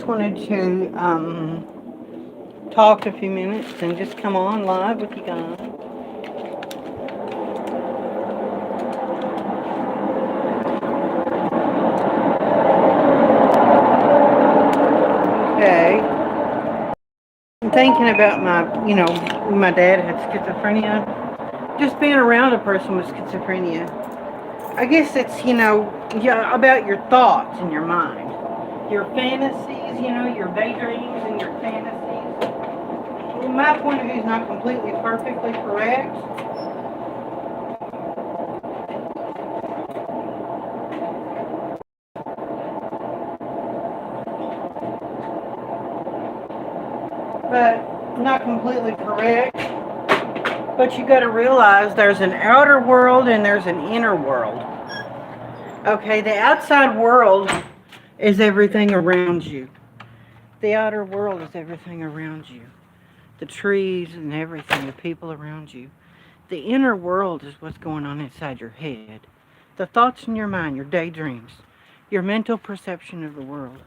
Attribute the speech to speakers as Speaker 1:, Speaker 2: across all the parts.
Speaker 1: just wanted to talk a few minutes and just come on live with you guys. Okay. I'm thinking about my dad had schizophrenia. Just being around a person with schizophrenia. I guess it's, yeah, about your thoughts in your mind. Your fantasies, your daydreams and your fantasies. My point of view is not completely perfectly correct. But not completely correct. But you got to realize there's an outer world and there's an inner world. Okay, the outside world is everything around you. The outer world is everything around you. The trees and everything, the people around you. The inner world is what's going on inside your head. The thoughts in your mind, your daydreams, your mental perception of the world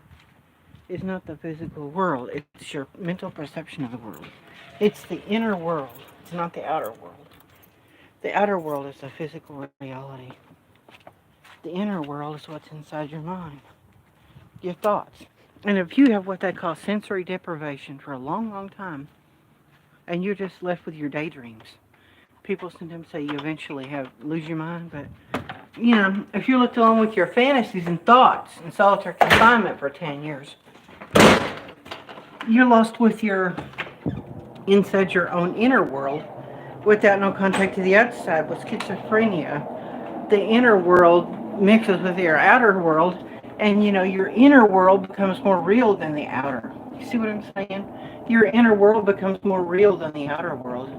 Speaker 1: is not the physical world. It's your mental perception of the world. It's the inner world. It's not the outer world. The outer world is the physical reality. The inner world is what's inside your mind, your thoughts. And if you have what they call sensory deprivation for a long, long time, and you're just left with your daydreams, people sometimes say you eventually lose your mind, but if you're left alone with your fantasies and thoughts in solitary confinement for 10 years, you're lost with inside your own inner world without no contact to the outside. With schizophrenia, the inner world mixes with your outer world, and your inner world becomes more real than the outer. You see what I'm saying? Your inner world becomes more real than the outer world.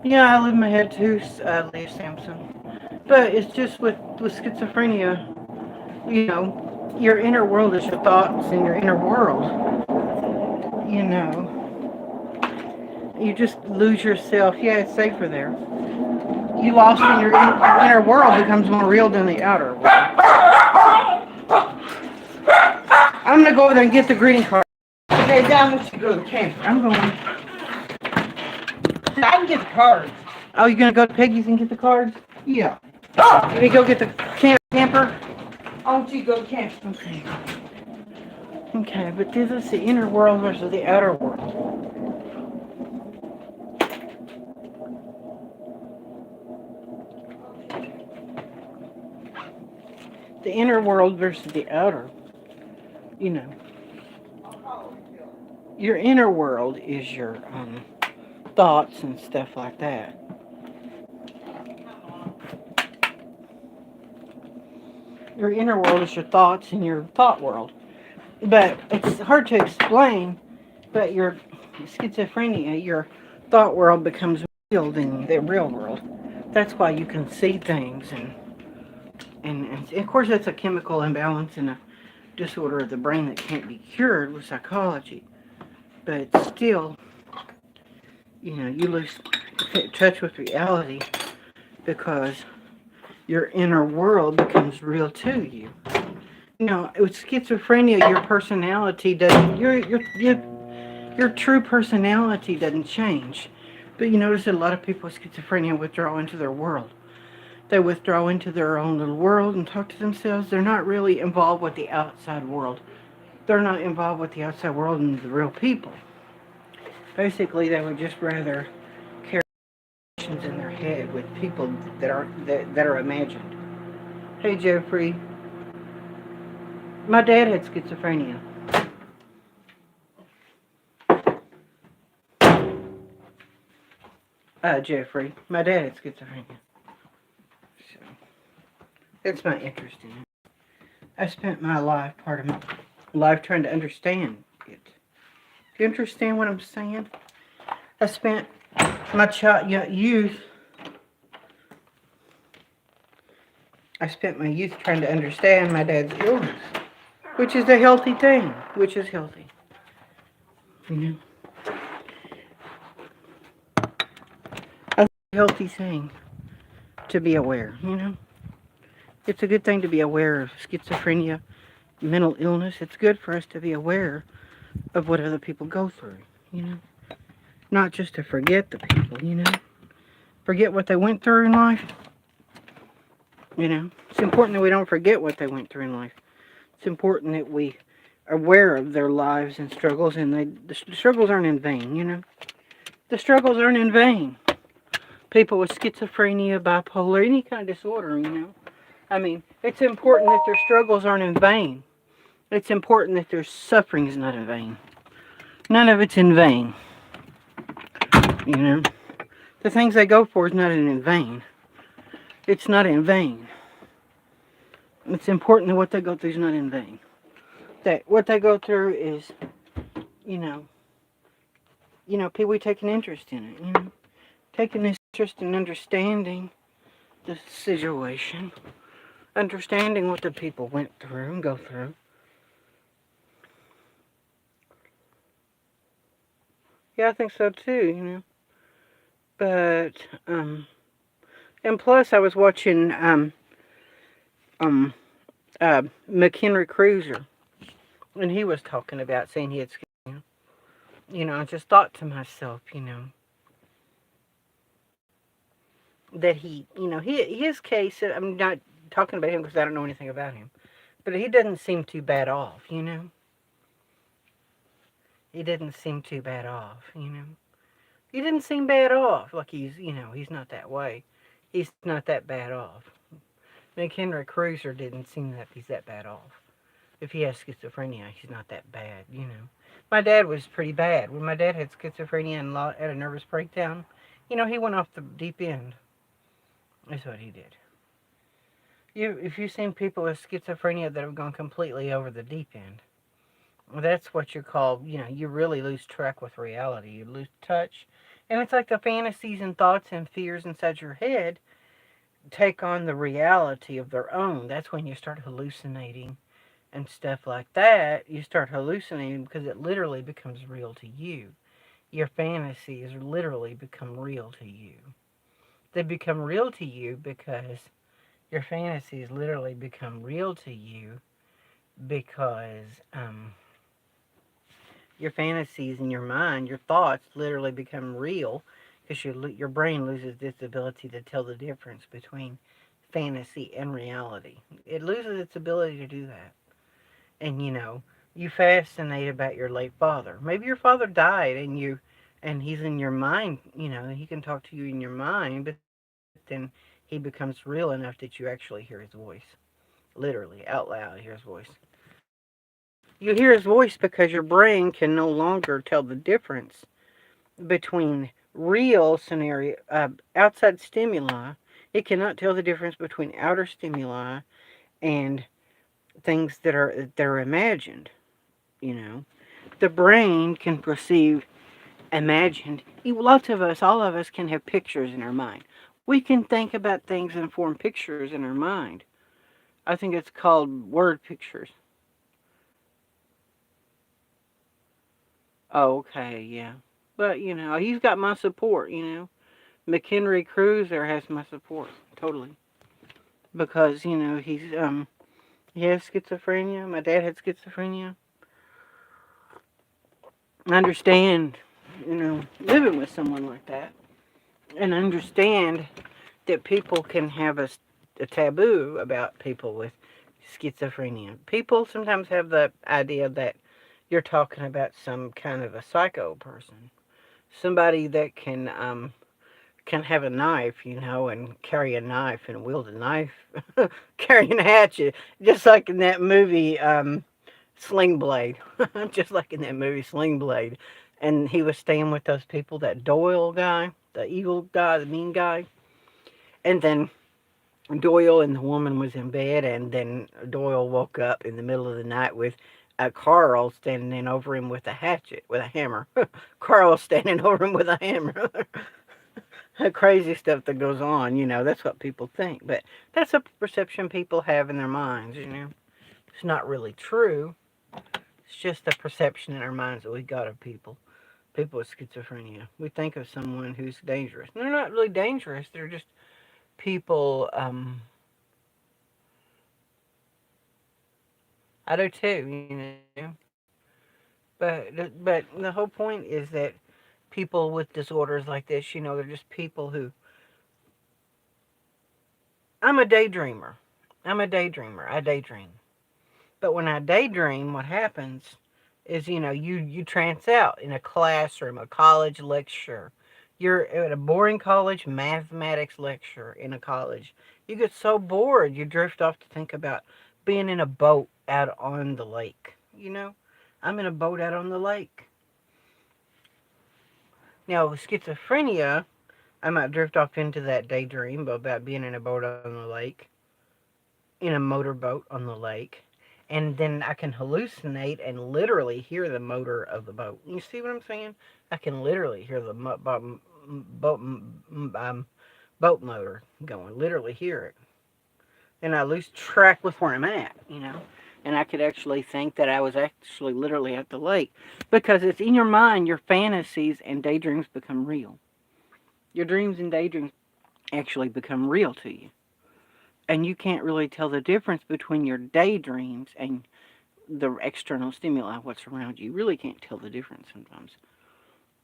Speaker 1: Yeah, I live in my head too, Leah Sampson. But it's just with schizophrenia, your inner world is your thoughts and your inner world. You just lose yourself. Yeah, it's safer there. You lost in your inner world becomes more real than the outer world. I'm gonna go over there and get the greeting card. Okay, Dad wants to go to the camper. I'm going. I can get the cards. Oh, you're gonna go to Peggy's and get the cards? Yeah. Let me go get the camper. I want you to go to the camper. Okay. Okay, but this is the inner world versus the outer world. The inner world versus the outer. Your inner world is your thoughts and stuff like that. Your inner world is your thoughts and your thought world. But it's hard to explain, but your schizophrenia, your thought world becomes real than the real world. That's why you can see things, and of course that's a chemical imbalance and a disorder of the brain that can't be cured with psychology. But still, you lose touch with reality because your inner world becomes real to you. With schizophrenia, your personality doesn't, your true personality doesn't change. But you notice that a lot of people with schizophrenia withdraw into their world. They withdraw into their own little world and talk to themselves. They're not really involved with the outside world. They're not involved with the outside world and the real people. Basically, they would just rather carry in their head with people that are imagined. Hey, Jeffrey. My dad had schizophrenia. Jeffrey. My dad had schizophrenia. So, that's my interest in it. I spent part of my life trying to understand it. Do you understand what I'm saying? I spent my youth. I spent my youth trying to understand my dad's illness, which is a healthy thing. Which is healthy. A healthy thing to be aware. It's a good thing to be aware of schizophrenia mental illness. It's good for us to be aware of what other people go through, you know. Not just to forget the people, you know. Forget what they went through in life, you know. It's important that we don't forget what they went through in life. It's important that we are aware of their lives and struggles, and the struggles aren't in vain, you know. The struggles aren't in vain. People with schizophrenia, bipolar, any kind of disorder, you know. I mean, it's important that their struggles aren't in vain. It's important that their suffering is not in vain. None of it's in vain, you know. The things they go for is not in vain. It's not in vain. It's important that what they go through is not in vain. That what they go through is, you know, people take an interest in it, you know. Taking this interest in understanding the situation, understanding what the people went through and go through. Yeah, I think so too, you know. But, and plus I was watching, um, McHenry Cruiser, and he was talking about saying he had schizophrenia. You know, I just thought to myself, you know, that his case, I'm not talking about him because I don't know anything about him, but he doesn't seem too bad off, you know. He didn't seem too bad off, you know. He didn't seem bad off, like he's not that way. He's not that bad off. McHenry Cruiser didn't seem that he's that bad off. If he has schizophrenia, he's not that bad, you know. My dad was pretty bad. When my dad had schizophrenia and had a nervous breakdown, you know, he went off the deep end. That's what he did. If you've seen people with schizophrenia that have gone completely over the deep end, that's what you call, you know, you really lose track with reality. You lose touch. And it's like the fantasies and thoughts and fears inside your head take on the reality of their own. That's when you start hallucinating and stuff like that. You start hallucinating because it literally becomes real to you. Your fantasies literally become real to you. They become real to you because your fantasies literally become real to you because your fantasies in your mind, your thoughts literally become real because your brain loses this ability to tell the difference between fantasy and reality. It loses its ability to do that. And you know, you fascinate about your late father. Maybe your father died and he's in your mind, you know, he can talk to you in your mind, but then he becomes real enough that you actually hear his voice. Literally, out loud, hear his voice. You hear his voice because your brain can no longer tell the difference between real scenario, outside stimuli. It cannot tell the difference between outer stimuli and things that are imagined. You know, the brain can perceive imagined. Lots of us, all of us, can have pictures in our mind. We can think about things and form pictures in our mind. I think it's called word pictures. Oh, okay, yeah. But, you know, he's got my support, you know. McHenry Cruiser has my support, totally. Because, you know, he has schizophrenia. My dad had schizophrenia. I understand, you know, living with someone like that. And understand that people can have a taboo about people with schizophrenia. People sometimes have the idea that you're talking about some kind of a psycho person. Somebody that can have a knife, you know, and carry a knife and wield a knife, carrying a hatchet, just like in that movie Sling Blade, just like in that movie Sling Blade. And he was staying with those people, that Doyle guy, the evil guy, the mean guy, and then Doyle and the woman was in bed, and then Doyle woke up in the middle of the night with Carl standing over him with a hatchet, with a hammer. Carl standing over him with a hammer. Crazy stuff that goes on, you know, that's what people think. But that's a perception people have in their minds, you know. It's not really true. It's just a perception in our minds that we got of people. People with schizophrenia. We think of someone who's dangerous. And they're not really dangerous. They're just people, I do too, But the whole point is that people with disorders like this, they're just people who. I'm a daydreamer. I'm a daydreamer. I daydream. But when I daydream, what happens is, you trance out in a classroom, a college lecture. You're at a boring college mathematics lecture in a college. You get so bored, you drift off to think about being in a boat out on the lake. I'm in a boat out on the lake. Now, with schizophrenia, I might drift off into that daydream about being in a boat on the lake, in a motorboat on the lake, and then I can hallucinate and literally hear the motor of the boat. You see what I'm saying? I can literally hear the boat motor going. Literally hear it, and I lose track with where I'm at. And I could actually think that I was actually literally at the lake because it's in your mind. Your fantasies and daydreams become real. Your dreams and daydreams actually become real to you. And you can't really tell the difference between your daydreams and the external stimuli, what's around you. You really can't tell the difference sometimes.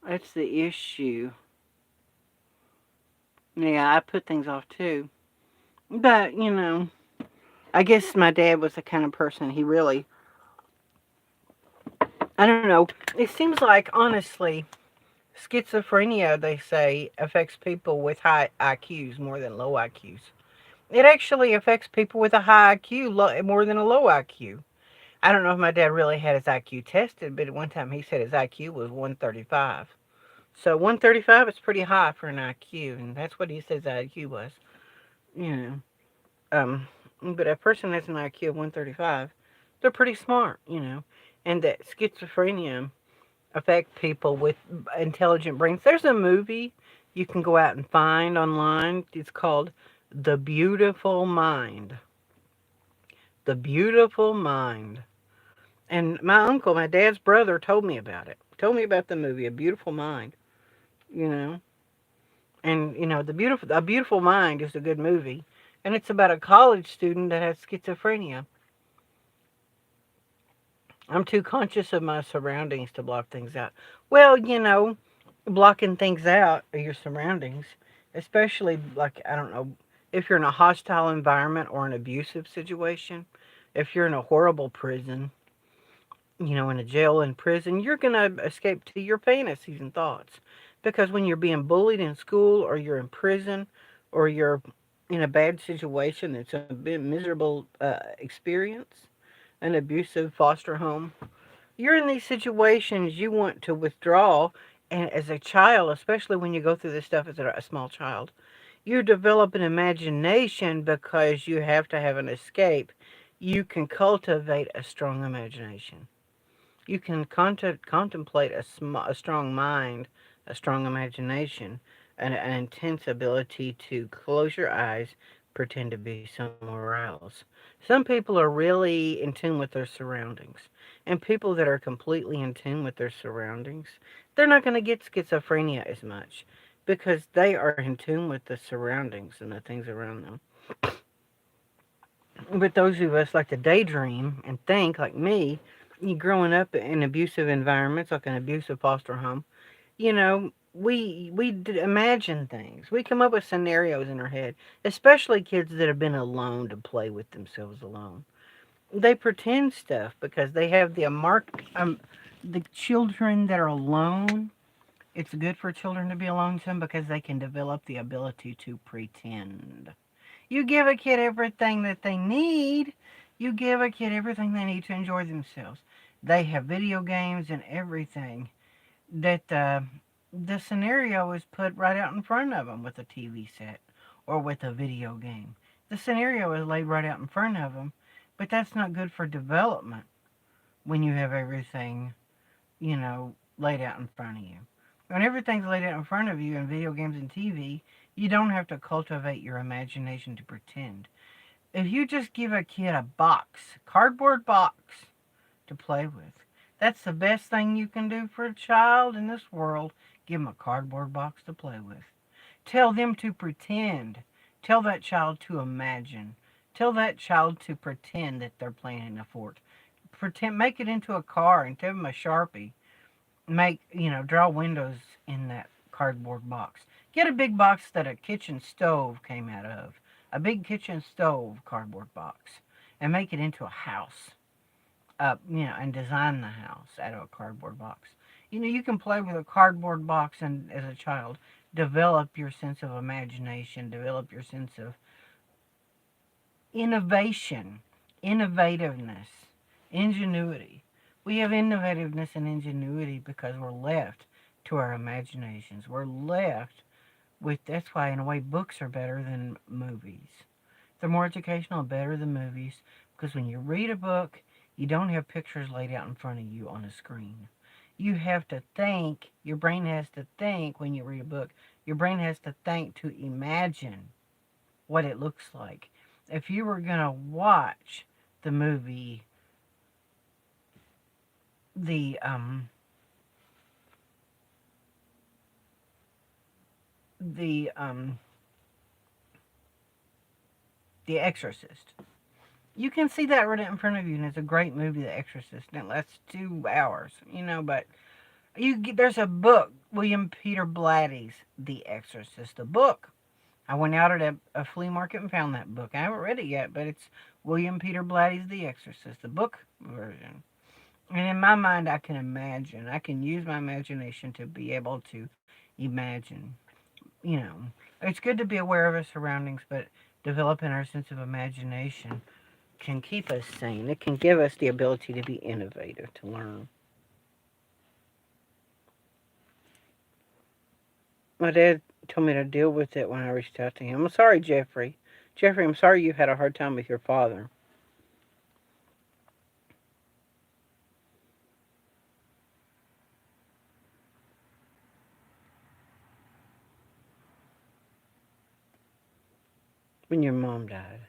Speaker 1: That's the issue. Yeah, I put things off too. But, I guess my dad was the kind of person he really, I don't know. It seems like, honestly, schizophrenia, they say, affects people with high IQs more than low IQs. It actually affects people with a high IQ more than a low IQ. I don't know if my dad really had his IQ tested, but at one time he said his IQ was 135. So 135 is pretty high for an IQ, and that's what he says IQ was. You know, but a person that's an IQ of 135, they're pretty smart. And that schizophrenia affect people with intelligent brains. There's a movie you can go out and find online. It's called The Beautiful Mind. The Beautiful Mind. And my uncle, my dad's brother, told me about it. Told me about the movie, A Beautiful Mind. You know, and A Beautiful Mind is a good movie, and it's about a college student that has schizophrenia. I'm too conscious of my surroundings to block things out. Well, blocking things out of your surroundings, especially like I don't know, if you're in a hostile environment or an abusive situation, if you're in a horrible prison, in a jail and prison, you're going to escape to your fantasies and thoughts. Because when you're being bullied in school or you're in prison or you're in a bad situation, it's a bit miserable experience, an abusive foster home, you're in these situations you want to withdraw. And as a child, especially when you go through this stuff as a small child, you develop an imagination because you have to have an escape. You can cultivate a strong imagination. You can contemplate a strong mind, a strong imagination, an intense ability to close your eyes, pretend to be somewhere else. Some people are really in tune with their surroundings. And people that are completely in tune with their surroundings, they're not going to get schizophrenia as much because they are in tune with the surroundings and the things around them. But those of us like to daydream and think, like me, you growing up in abusive environments, like an abusive foster home, we imagine things. We come up with scenarios in our head, especially kids that have been alone to play with themselves alone. They pretend stuff because they have the children that are alone. It's good for children to be alone some because they can develop the ability to pretend. You give a kid everything that they need. You give a kid everything they need to enjoy themselves. They have video games and everything that the scenario is put right out in front of them with a TV set or with a video game. The scenario is laid right out in front of them, but that's not good for development when you have everything, laid out in front of you. When everything's laid out in front of you in video games and TV, you don't have to cultivate your imagination to pretend. If you just give a kid a box, cardboard box to play with, that's the best thing you can do for a child in this world. Give them a cardboard box to play with. Tell them to pretend. Tell that child to imagine. Tell that child to pretend that they're playing in a fort. pretend, make it into a car and give them a Sharpie. Make, draw windows in that cardboard box. Get a big box that a kitchen stove came out of. A big kitchen stove cardboard box. And make it into a house. And design the house out of a cardboard box. You can play with a cardboard box and as a child develop your sense of imagination, develop your sense of innovation, innovativeness, ingenuity. We have innovativeness and ingenuity because we're left to our imaginations. We're left with, that's why, in a way, books are better than movies. They're more educational and better than movies because when you read a book, you don't have pictures laid out in front of you on a screen. You have to think, your brain has to think when you read a book. Your brain has to think to imagine what it looks like. If you were going to watch the movie, the the um the Exorcist, you can see that right in front of you, and it's a great movie, The Exorcist, and it lasts 2 hours, but there's a book, William Peter Blatty's The Exorcist, a book. I went out at a flea market and found that book. I haven't read it yet, but it's William Peter Blatty's The Exorcist, the book version. And in my mind, I can imagine. I can use my imagination to be able to imagine. You know, it's good to be aware of our surroundings, but developing our sense of imagination can keep us sane. It can give us the ability to be innovative, to learn. My dad told me to deal with it when I reached out to him. I'm sorry, Jeffrey. Jeffrey, I'm sorry you had a hard time with your father. When your mom died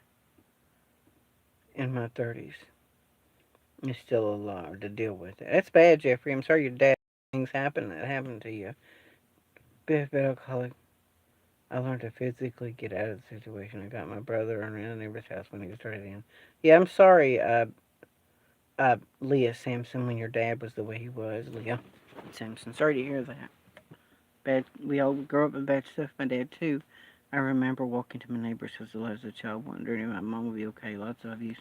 Speaker 1: in my 30s. It's still a lot to deal with it. That's bad, Jeffrey. I'm sorry your dad things happen that happened to you. Bit alcoholic. I learned to physically get out of the situation. I got my brother in a neighbor's house when he was started in. Yeah, I'm sorry, Leah Sampson, when your dad was the way he was. Leah Sampson. Sorry to hear that. Bad. We all grow up with bad stuff. My dad too. I remember walking to my neighbor's house as a child, wondering if my mom would be okay. Lots of abuse.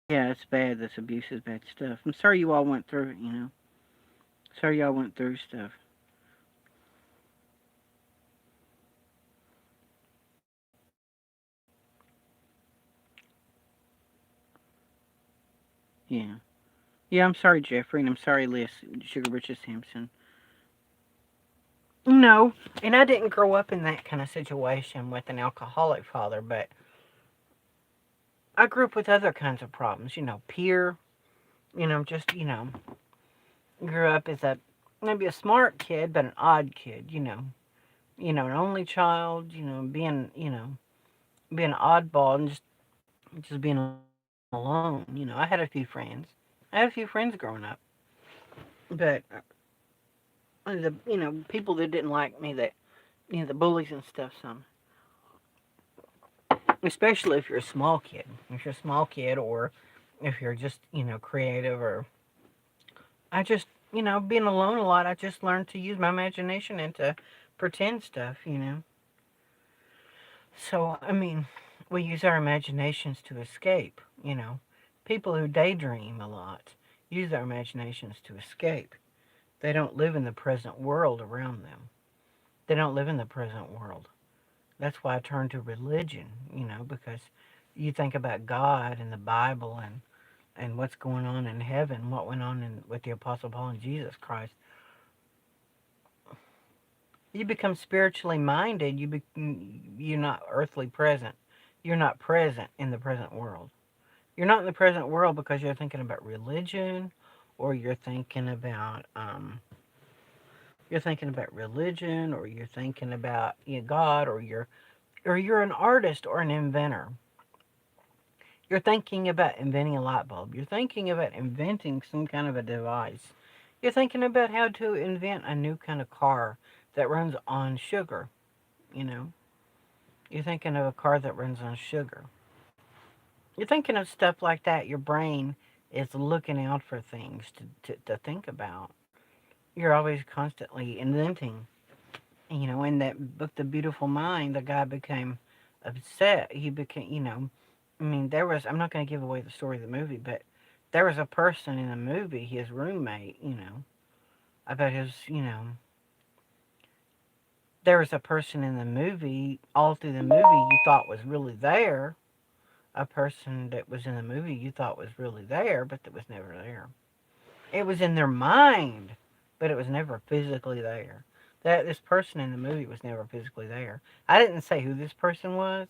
Speaker 1: Yeah, it's bad. This abuse is bad stuff. I'm sorry you all went through it. Sorry y'all went through stuff. Yeah. Yeah, I'm sorry, Jeffrey, and I'm sorry, Leah Sugar Richard Sampson. No, and I didn't grow up in that kind of situation with an alcoholic father, but I grew up with other kinds of problems. Peer, just, grew up as maybe a smart kid, but an odd kid, an only child, being an oddball and just being alone. I had a few friends. I had a few friends growing up, but people that didn't like me, that the bullies and stuff, some, especially if you're a small kid. If you're a small kid, or if you're just creative, or I just being alone a lot, I just learned to use my imagination and to pretend stuff. So I mean, we use our imaginations to escape. People who daydream a lot use their imaginations to escape. They don't live in the present world around them. They don't live in the present world. That's why I turn to religion, because you think about God and the Bible, and what's going on in heaven, what went on with the Apostle Paul and Jesus Christ. You become spiritually minded. You're not earthly present. You're not present in the present world. You're not in the present world because you're thinking about religion, or you're thinking about God, or you're an artist or an inventor. You're thinking about inventing a light bulb. You're thinking about inventing some kind of a device. You're thinking about how to invent a new kind of car that runs on sugar, you know. You're thinking of a car that runs on sugar. You're thinking of stuff like that. Your brain is looking out for things to think about. You're always constantly inventing. In that book, The Beautiful Mind, the guy became upset. He became, I mean, I'm not going to give away the story of the movie, but there was a person in the movie, his roommate, I bet there was a person in the movie, all through the movie, you thought was really there. A person that was in the movie you thought was really there, but that was never there. It was in their mind, but it was never physically there. That this person in the movie was never physically there. I didn't say who this person was.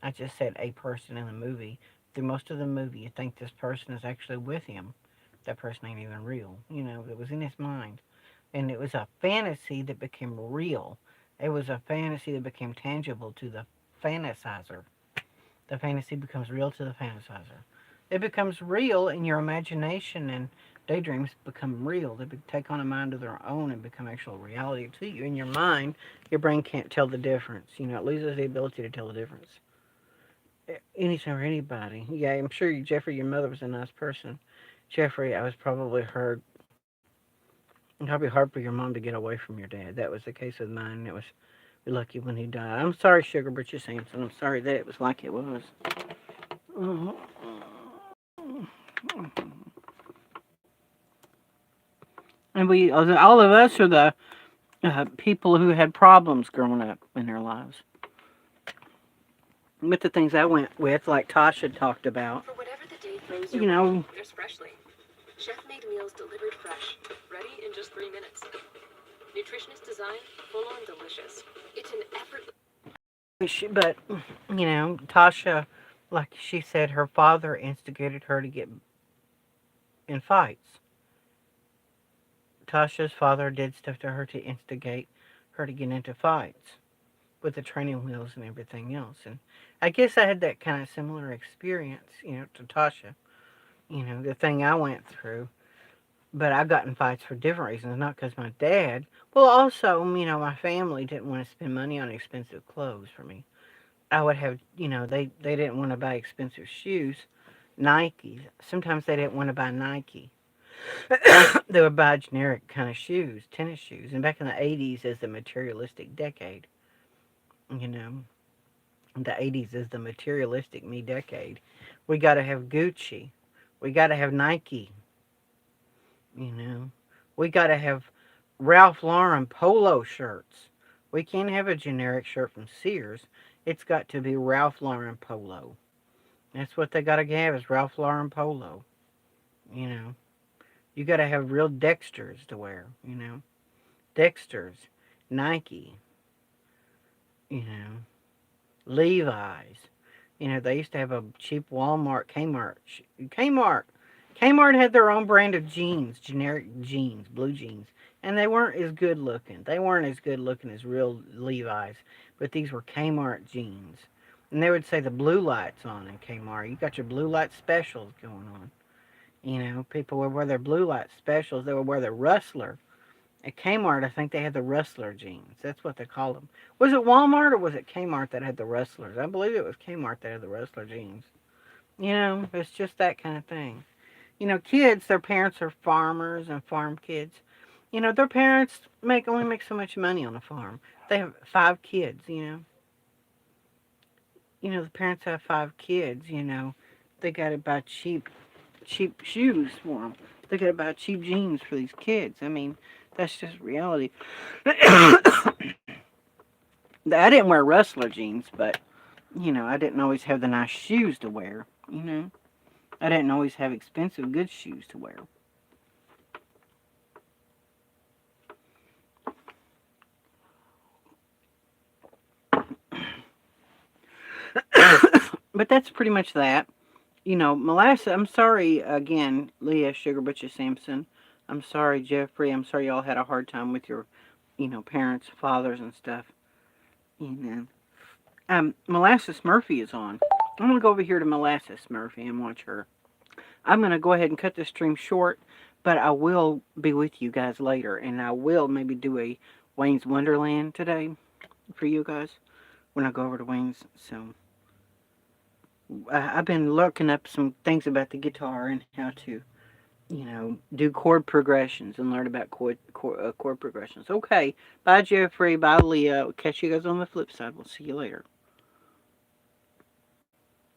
Speaker 1: I just said a person in the movie. Through most of the movie, you think this person is actually with him. That person ain't even real. It was in his mind. And it was a fantasy that became real. It was a fantasy that became tangible to the fantasizer. The fantasy becomes real to the fantasizer. It becomes real in your imagination, and daydreams become real. They take on a mind of their own and become actual reality to you. In your mind, your brain can't tell the difference. It loses the ability to tell the difference. Anytime or anybody. Yeah, I'm sure, Jeffrey, your mother was a nice person. Jeffrey, I was probably hard for your mom to get away from your dad. That was the case with mine. It was lucky when he died. I'm sorry, Sugar Britches Sampson. I'm sorry that it was like it was. And all of us are the people who had problems growing up in their lives. With the things I went with, like Tasha talked about,
Speaker 2: For whatever the day throws your way, there's Freshly. Chef-made meals delivered fresh, ready in just 3 minutes. Nutritionist design, full on delicious. It's an effortless.
Speaker 1: but Tasha, like she said, her father instigated her to get in fights. Tasha's father did stuff to her to instigate her to get into fights with the training wheels and everything else. And I guess I had that kind of similar experience, to Tasha. The thing I went through. But I got in fights for different reasons, not because my dad. Well, also, my family didn't want to spend money on expensive clothes for me. I would have, they didn't want to buy expensive shoes, Nikes. Sometimes they didn't want to buy Nike. They would buy generic kind of shoes, tennis shoes. And back in the 80s is the materialistic decade, you know. The 80s is the materialistic me decade. We got to have Gucci. We got to have Nike, you know. We got to have Ralph Lauren polo shirts. We can't have a generic shirt from Sears. It's got to be Ralph Lauren polo. That's what they got to have is Ralph Lauren polo, you know. You got to have real Dexters to wear, Dexters, Nike, you know, Levi's. They used to have a cheap Walmart, Kmart. Kmart. Kmart had their own brand of jeans, generic jeans, blue jeans. And they weren't as good looking. They weren't as good looking as real Levi's. But these were Kmart jeans. And they would say the blue lights on in Kmart. You got your blue light specials going on. People would wear their blue light specials. They would wear their Rustler. At Kmart, I think they had the Rustler jeans. That's what they called them. Was it Walmart or was it Kmart that had the Rustlers? I believe it was Kmart that had the Rustler jeans. It's just that kind of thing. Kids, their parents are farmers and farm kids. Their parents only make so much money on a farm. They have 5 kids, the parents have 5 kids, they got to buy cheap shoes for them. They got to buy cheap jeans for these kids. I mean, that's just reality. I didn't wear Rustler jeans, but I didn't always have the nice shoes to wear. I didn't always have expensive, good shoes to wear. But that's pretty much that. Molasses. I'm sorry again, Leah Sugar Butcher Sampson. I'm sorry, Jeffrey. I'm sorry y'all had a hard time with your, parents, fathers, and stuff. You know. Molasses Murphy is on. I'm gonna go over here to Molasses Murphy and watch her. I'm gonna go ahead and cut this stream short, but I will be with you guys later, and I will maybe do a Wayne's Wonderland today for you guys when I go over to Wayne's. So I've been looking up some things about the guitar and how to, do chord progressions and learn about chord progressions. Okay. Bye, Jeffrey. Bye, Leah. Catch you guys on the flip side. We'll see you later.